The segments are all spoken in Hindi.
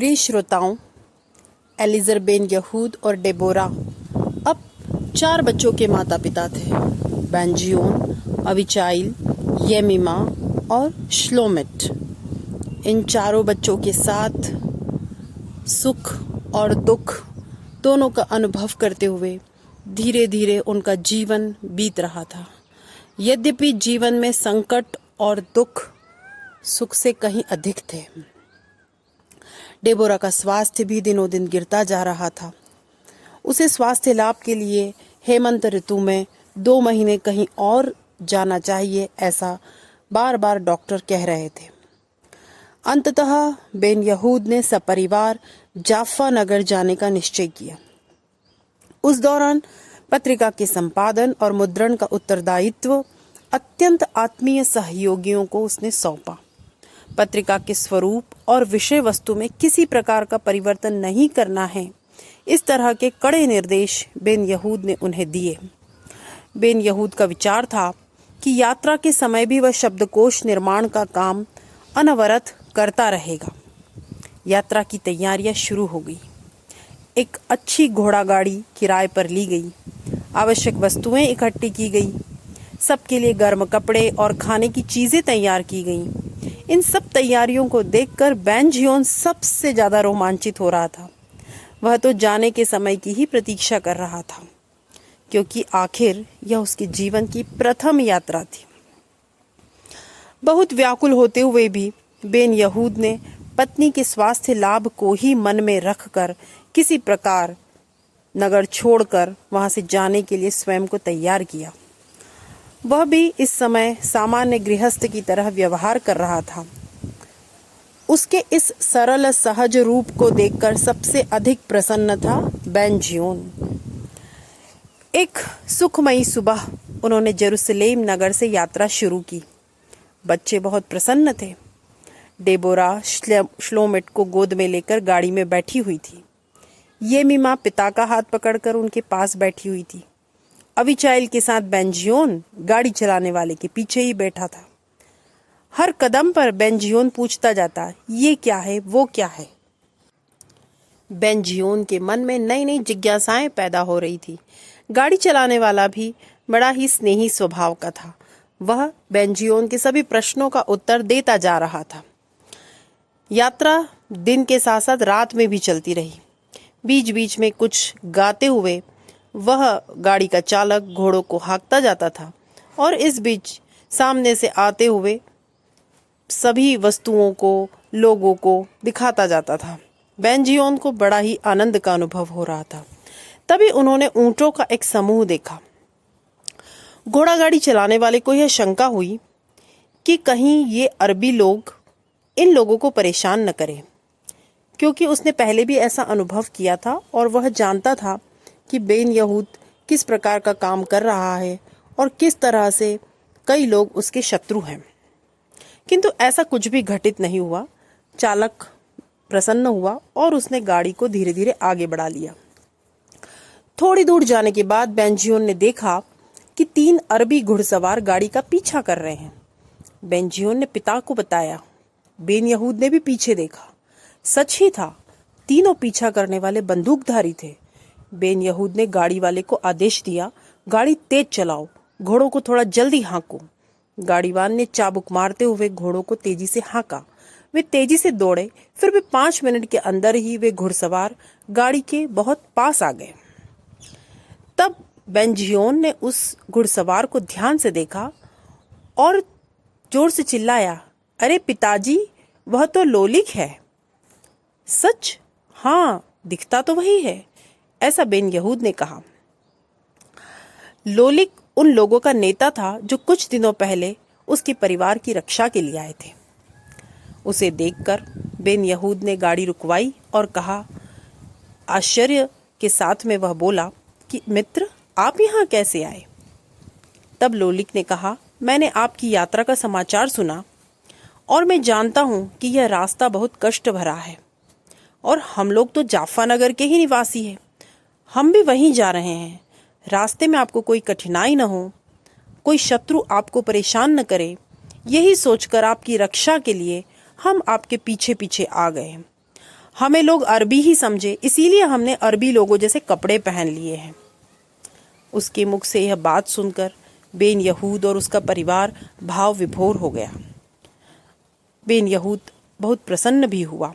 प्रिय श्रोताओं, एलिज़र बेन यहूद और डेबोरा अब 4 बच्चों के माता पिता थे। बेंजियोन, अविचाइल, येमिमा और श्लोमिट। इन चारों बच्चों के साथ सुख और दुख दोनों का अनुभव करते हुए धीरे धीरे उनका जीवन बीत रहा था। यद्यपि जीवन में संकट और दुख सुख से कहीं अधिक थे। डेबोरा का स्वास्थ्य भी दिनों दिन गिरता जा रहा था। उसे स्वास्थ्य लाभ के लिए हेमंत ऋतु में 2 महीने कहीं और जाना चाहिए, ऐसा बार बार डॉक्टर कह रहे थे। अंततः बेन यहूद ने सपरिवार जाफ्फा नगर जाने का निश्चय किया। उस दौरान पत्रिका के संपादन और मुद्रण का उत्तरदायित्व अत्यंत आत्मीय सहयोगियों को उसने सौंपा। पत्रिका के स्वरूप और विषय वस्तु में किसी प्रकार का परिवर्तन नहीं करना है, इस तरह के कड़े निर्देश बेन यहूद ने उन्हें दिए। बेन यहूद का विचार था कि यात्रा के समय भी वह शब्दकोश निर्माण का काम अनवरत करता रहेगा। यात्रा की तैयारियां शुरू हो गई। एक अच्छी घोड़ा गाड़ी किराए पर ली गई। आवश्यक वस्तुएं इकट्ठी की गई। सबके लिए गर्म कपड़े और खाने की चीजें तैयार की गईं। इन सब तैयारियों को देखकर बेंजियोन सबसे ज्यादा रोमांचित हो रहा था। वह तो जाने के समय की ही प्रतीक्षा कर रहा था, क्योंकि आखिर यह उसके जीवन की प्रथम यात्रा थी। बहुत व्याकुल होते हुए भी बेन यहूद ने पत्नी के स्वास्थ्य लाभ को ही मन में रखकर किसी प्रकार नगर छोड़कर वहां से जाने के लिए स्वयं को तैयार किया। वह भी इस समय सामान्य गृहस्थ की तरह व्यवहार कर रहा था। उसके इस सरल सहज रूप को देखकर सबसे अधिक प्रसन्न था बेंजियोन। एक सुखमयी सुबह उन्होंने जेरूसलेम नगर से यात्रा शुरू की। बच्चे बहुत प्रसन्न थे। डेबोरा श्लोमिट को गोद में लेकर गाड़ी में बैठी हुई थी। येमिमा पिता का हाथ पकड़कर उनके पास बैठी हुई थी। अविचाइल के साथ बेंजियोन गाड़ी चलाने वाले के पीछे ही बैठा था। हर कदम पर बेंजियोन पूछता जाता, ये क्या है, वो क्या है। बेंजियोन के मन में नई नई जिज्ञासाएं पैदा हो रही थी। गाड़ी चलाने वाला भी बड़ा ही स्नेही स्वभाव का था। वह बेंजियोन के सभी प्रश्नों का उत्तर देता जा रहा था। यात्रा दिन के साथ साथ रात में भी चलती रही। बीच बीच में कुछ गाते हुए वह गाड़ी का चालक घोड़ों को हाँकता जाता था और इस बीच सामने से आते हुए सभी वस्तुओं को, लोगों को दिखाता जाता था। बेंजियोन को बड़ा ही आनंद का अनुभव हो रहा था। तभी उन्होंने ऊंटों का एक समूह देखा। घोड़ा गाड़ी चलाने वाले को यह शंका हुई कि कहीं ये अरबी लोग इन लोगों को परेशान न करें, क्योंकि उसने पहले भी ऐसा अनुभव किया था और वह जानता था कि बेन यहूद किस प्रकार का काम कर रहा है और किस तरह से कई लोग उसके शत्रु हैं। किंतु ऐसा कुछ भी घटित नहीं हुआ। चालक प्रसन्न हुआ और उसने गाड़ी को धीरे धीरे आगे बढ़ा लिया। थोड़ी दूर जाने के बाद बेंजियोन ने देखा कि 3 अरबी घुड़सवार गाड़ी का पीछा कर रहे हैं। बेंजियोन ने पिता को बताया। बेन यहूद ने भी पीछे देखा। सच ही था, तीनों पीछा करने वाले बंदूकधारी थे। बेन यहूद ने गाड़ी वाले को आदेश दिया, गाड़ी तेज चलाओ, घोड़ों को थोड़ा जल्दी हाँको। गाड़ीवान ने चाबुक मारते हुए घोड़ों को तेजी से हाँका। वे तेजी से दौड़े। फिर भी 5 मिनट के अंदर ही वे घुड़सवार गाड़ी के बहुत पास आ गए। तब बेंजियोन ने उस घुड़सवार को ध्यान से देखा और जोर से चिल्लाया, अरे पिताजी, वह तो लोलिक है। सच? हाँ, दिखता तो वही है, ऐसा बेन यहूद ने कहा। लोलिक उन लोगों का नेता था जो कुछ दिनों पहले उसके परिवार की रक्षा के लिए आए थे। उसे देखकर बेन यहूद ने गाड़ी रुकवाई और कहा। आश्चर्य के साथ में वह बोला कि मित्र, आप यहाँ कैसे आए? तब लोलिक ने कहा, मैंने आपकी यात्रा का समाचार सुना और मैं जानता हूँ कि यह रास्ता बहुत कष्ट भरा है और हम लोग तो जाफ्फा नगर के ही निवासी हैं। हम भी वहीं जा रहे हैं। रास्ते में आपको कोई कठिनाई न हो, कोई शत्रु आपको परेशान न करे, यही सोचकर आपकी रक्षा के लिए हम आपके पीछे पीछे आ गए। हमें लोग अरबी ही समझे, इसीलिए हमने अरबी लोगों जैसे कपड़े पहन लिए हैं। उसके मुख से यह बात सुनकर बेन यहूद और उसका परिवार भाव विभोर हो गया। बेन यहूद बहुत प्रसन्न भी हुआ।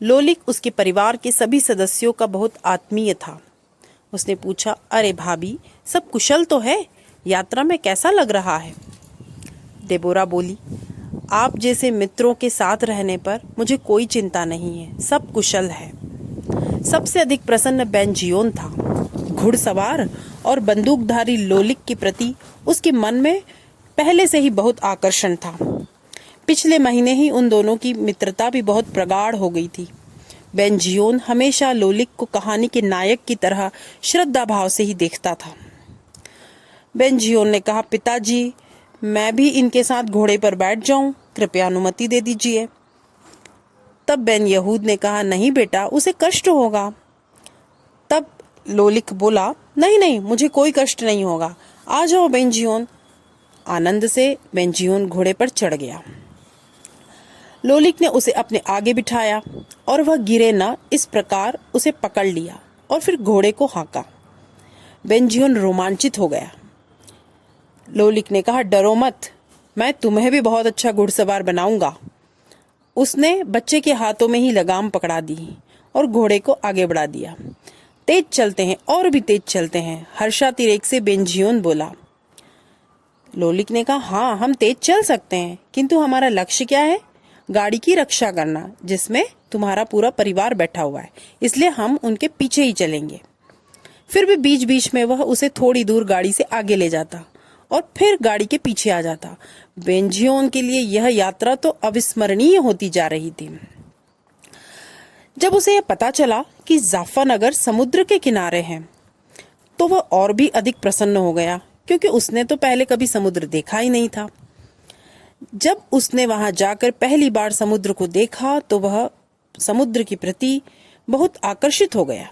लोलिक उसके परिवार के सभी सदस्यों का बहुत आत्मीय था। उसने पूछा, अरे भाभी, सब कुशल तो है? यात्रा में कैसा लग रहा है? डेबोरा बोली, आप जैसे मित्रों के साथ रहने पर मुझे कोई चिंता नहीं है, सब कुशल है। सबसे अधिक प्रसन्न बेंजियोन था। घुड़सवार और बंदूकधारी लोलिक के प्रति उसके मन में पहले से ही बहुत आकर्षण था। पिछले महीने ही उन दोनों की मित्रता भी बहुत प्रगाढ़ हो गई थी। बेंजियोन हमेशा लोलिक को कहानी के नायक की तरह श्रद्धा भाव से ही देखता था। बेंजियोन ने कहा, पिताजी, मैं भी इनके साथ घोड़े पर बैठ जाऊं, कृपया अनुमति दे दीजिए। तब बेन यहूद ने कहा, नहीं बेटा, उसे कष्ट होगा। तब लोलिक बोला, नहीं नहीं, मुझे कोई कष्ट नहीं होगा, आ जाओ बेंजियोन। आनंद से बेंजियोन घोड़े पर चढ़ गया। लोलिक ने उसे अपने आगे बिठाया और वह गिरे न, इस प्रकार उसे पकड़ लिया और फिर घोड़े को हाँका। बेंजियोन रोमांचित हो गया। लोलिक ने कहा, डरो मत, मैं तुम्हें भी बहुत अच्छा घुड़सवार बनाऊंगा। उसने बच्चे के हाथों में ही लगाम पकड़ा दी और घोड़े को आगे बढ़ा दिया। तेज चलते हैं, और भी तेज चलते हैं, हर्षातिरेक से बेंजियोन बोला। लोलिक ने कहा, हाँ, हम तेज चल सकते हैं, किंतु हमारा लक्ष्य क्या है? गाड़ी की रक्षा करना, जिसमें तुम्हारा पूरा परिवार बैठा हुआ है, इसलिए हम उनके पीछे ही चलेंगे। फिर भी बीच बीच में वह उसे थोड़ी दूर गाड़ी से आगे ले जाता और फिर गाड़ी के पीछे आ जाता। बेंजियोन के लिए यह यात्रा तो अविस्मरणीय होती जा रही थी। जब उसे यह पता चला कि जाफानगर समुद्र के किनारे है, तो वह और भी अधिक प्रसन्न हो गया, क्योंकि उसने तो पहले कभी समुद्र देखा ही नहीं था। जब उसने वहां जाकर पहली बार समुद्र को देखा तो वह समुद्र के प्रति बहुत आकर्षित हो गया।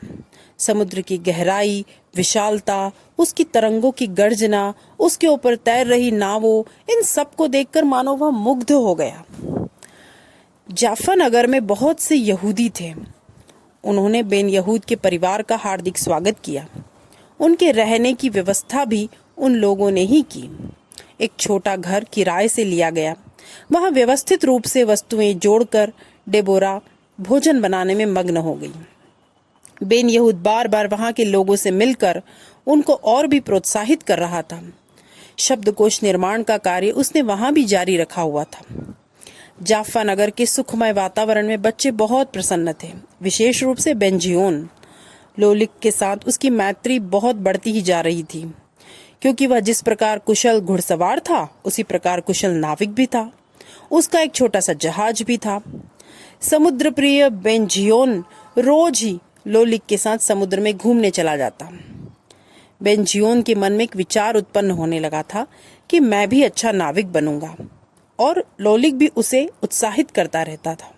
समुद्र की गहराई, विशालता, उसकी तरंगों की गर्जना, उसके ऊपर तैर रही नावों, इन सब को देखकर मानो वह मुग्ध हो गया। जाफानगर में बहुत से यहूदी थे। उन्होंने बेन यहूद के परिवार का हार्दिक स्वागत किया। उनके रहने की व्यवस्था भी उन लोगों ने ही की। एक छोटा घर किराए से लिया गया। वहां व्यवस्थित रूप से वस्तुएं जोड़कर डेबोरा भोजन बनाने में मग्न हो गई। बेन यहूद बार बार वहां के लोगों से मिलकर उनको और भी प्रोत्साहित कर रहा था। शब्दकोश निर्माण का कार्य उसने वहां भी जारी रखा हुआ था। जाफानगर के सुखमय वातावरण में बच्चे बहुत प्रसन्न थे, विशेष रूप से बेंजियोन। लोलिक के साथ उसकी मैत्री बहुत बढ़ती ही जा रही थी, क्योंकि वह जिस प्रकार कुशल घुड़सवार था, उसी प्रकार कुशल नाविक भी था। उसका एक छोटा सा जहाज भी था। समुद्र प्रिय बेंजियोन रोज ही लोलिक के साथ समुद्र में घूमने चला जाता। बेंजियोन के मन में एक विचार उत्पन्न होने लगा था कि मैं भी अच्छा नाविक बनूंगा, और लोलिक भी उसे उत्साहित करता रहता था।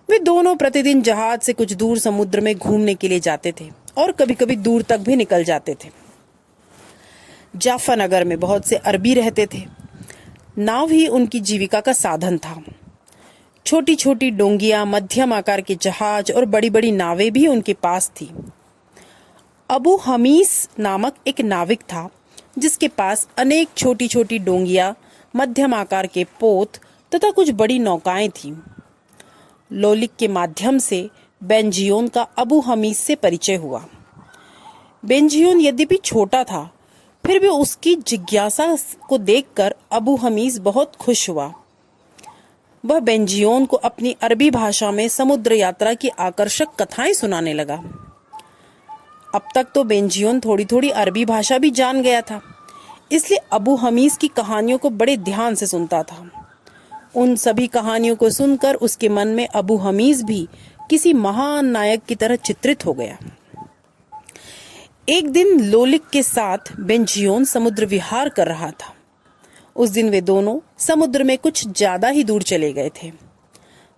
वे दोनों प्रतिदिन जहाज से कुछ दूर समुद्र में घूमने के लिए जाते थे और कभी कभी दूर तक भी निकल जाते थे। जाफानगर में बहुत से अरबी रहते थे। नाव ही उनकी जीविका का साधन था। छोटी छोटी डोंगियां, मध्यम आकार के जहाज और बड़ी बड़ी नावें भी उनके पास थी। अबू हमीस नामक एक नाविक था, जिसके पास अनेक छोटी छोटी डोंगियां, मध्यम आकार के पोत तथा कुछ बड़ी नौकाएं थीं। लोलिक के माध्यम से बेंजियोन का अबू हमीस से परिचय हुआ। बेंजियोन यद्यपि छोटा था, फिर भी उसकी जिज्ञासा को देखकर अबू हमीस बहुत खुश हुआ। वह बेंजियोन को अपनी अरबी भाषा में समुद्र यात्रा की आकर्षक कथाएं सुनाने लगा। अब तक तो बेंजियोन थोड़ी थोड़ी अरबी भाषा भी जान गया था, इसलिए अबू हमीस की कहानियों को बड़े ध्यान से सुनता था। उन सभी कहानियों को सुनकर उसके मन में अबू हमीस भी किसी महान नायक की तरह चित्रित हो गया। एक दिन लोलिक के साथ बेंजियोन समुद्र विहार कर रहा था। उस दिन वे दोनों समुद्र में कुछ ज्यादा ही दूर चले गए थे।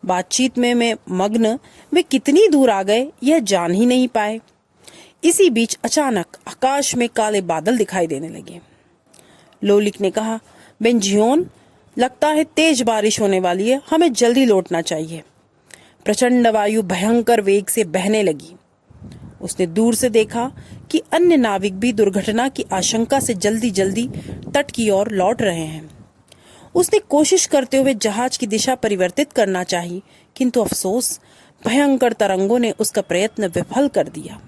बातचीत में मग्न वे कितनी दूर आ गए यह जान ही नहीं पाए। इसी बीच अचानक आकाश में काले बादल दिखाई देने लगे। लोलिक ने कहा, बेंजियोन, लगता है तेज बारिश होने वाली है, हमें जल्दी लौटना चाहिए। प्रचंड वायु भयंकर वेग से बहने लगी। उसने दूर से देखा कि अन्य नाविक भी दुर्घटना की आशंका से जल्दी जल्दी तट की ओर लौट रहे हैं। उसने कोशिश करते हुए जहाज की दिशा परिवर्तित करना चाहिए, किंतु अफसोस भयंकर तरंगों ने उसका प्रयत्न विफल कर दिया।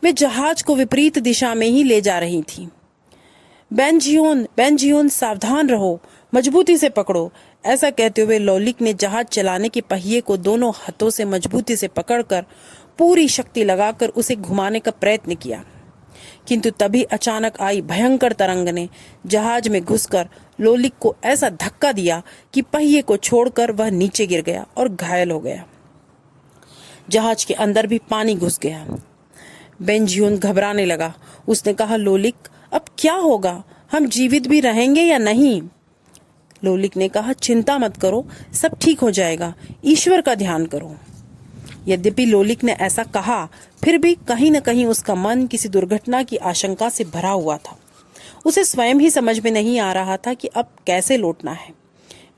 वे जहाज को विपरीत दिशा में ही ले जा रही थी। बेंजियोन, बेंजियोन, सावधान रहो, मजबूती से पकड़ो, ऐसा कहते हुए लोलिक ने जहाज चलाने के पहिए को दोनों हाथों से मजबूती से पकड़कर पूरी शक्ति लगाकर उसे घुमाने का प्रयत्न किया, किंतु तभी अचानक आई भयंकर तरंग ने जहाज में घुसकर लोलिक को ऐसा धक्का दिया कि पहिए को छोड़कर वह नीचे गिर गया और घायल हो गया। जहाज के अंदर भी पानी घुस गया। बेंजियोन घबराने लगा। उसने कहा, लोलिक, अब क्या होगा? हम जीवित भी रहेंगे या नहीं? लोलिक ने कहा, चिंता मत करो, सब ठीक हो जाएगा, ईश्वर का ध्यान करो। यद्यपि लोलिक ने ऐसा कहा, फिर भी कहीं न कहीं उसका मन किसी दुर्घटना की आशंका से भरा हुआ था। उसे स्वयं ही समझ में नहीं आ रहा था कि अब कैसे लौटना है।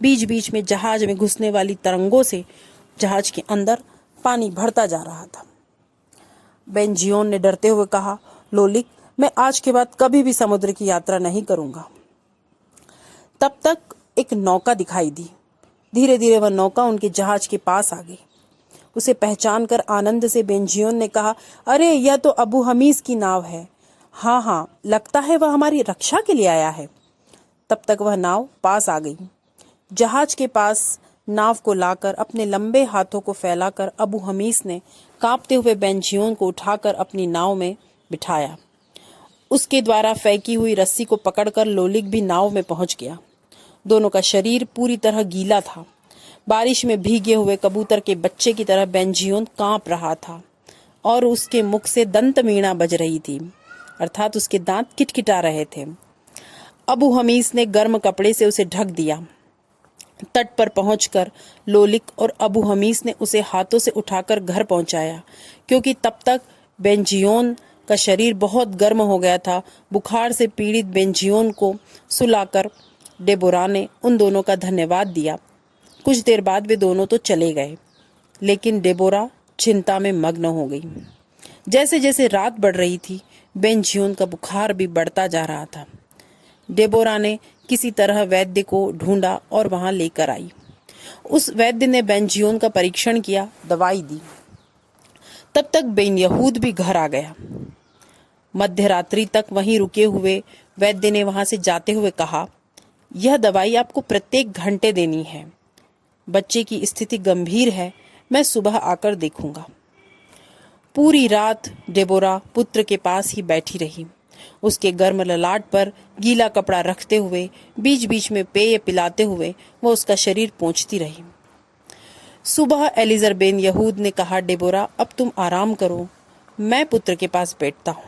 बीच बीच में जहाज में घुसने वाली तरंगों से जहाज के अंदर पानी भरता जा रहा था। बेंजियोन ने डरते हुए कहा, लोलिक, मैं आज के बाद कभी भी समुद्र की यात्रा नहीं करूंगा। तब तक एक नौका दिखाई दी। धीरे धीरे वह नौका उनके जहाज के पास आ गई। उसे पहचान कर आनंद से बेंजियोन ने कहा, अरे, यह तो अबू हमीस की नाव है। हाँ हाँ, लगता है वह हमारी रक्षा के लिए आया है। तब तक वह नाव पास आ गई। जहाज के पास नाव को लाकर अपने लंबे हाथों को फैलाकर अबू हमीस ने कांपते हुए बेंजियोन को उठाकर अपनी नाव में बिठाया। उसके द्वारा फेंकी हुई रस्सी को पकड़कर लोलिक भी नाव में पहुंच गया। दोनों का शरीर पूरी तरह गीला था। बारिश में भीगे हुए कबूतर के बच्चे की तरह बेंजियोन कांप रहा था और उसके मुख से दंतमीणा बज रही थी, अर्थात उसके दांत किटकिटा रहे थे। अबू हमीस ने गर्म कपड़े से उसे ढक दिया। तट पर पहुंचकर लोलिक और अबू हमीस ने उसे हाथों से उठाकर घर पहुंचाया, क्योंकि तब तक बेंजियोन का शरीर बहुत गर्म हो गया था। बुखार से पीड़ित बेंजियोन को सुलाकर डेबोरा ने उन दोनों का धन्यवाद दिया। कुछ देर बाद वे दोनों तो चले गए, लेकिन डेबोरा चिंता में मग्न हो गई। जैसे जैसे रात बढ़ रही थी, बेंजियोन का बुखार भी बढ़ता जा रहा था। डेबोरा ने किसी तरह वैद्य को ढूंढा और वहां लेकर आई। उस वैद्य ने बेंजियोन का परीक्षण किया, दवाई दी। तब तक बेन यहूद भी घर आ गया। मध्य रात्रि तक वहीं रुके हुए वैद्य ने वहां से जाते हुए कहा, यह दवाई आपको प्रत्येक घंटे देनी है। बच्चे की स्थिति गंभीर है, मैं सुबह आकर देखूंगा। पूरी रात डेबोरा पुत्र के पास ही बैठी रही। उसके गर्म ललाट पर गीला कपड़ा रखते हुए, बीच बीच में पेय पिलाते हुए वह उसका शरीर पोंछती रही। सुबह एलिजर बेन यहूद ने कहा, डेबोरा, अब तुम आराम करो, मैं पुत्र के पास बैठता हूँ।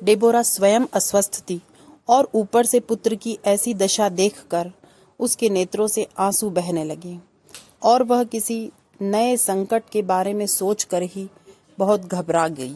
डेबोरा स्वयं अस्वस्थ थी और ऊपर से पुत्र की ऐसी दशा देखकर उसके नेत्रों से आंसू बहने लगे और वह किसी नए संकट के बारे में सोचकर ही बहुत घबरा गई।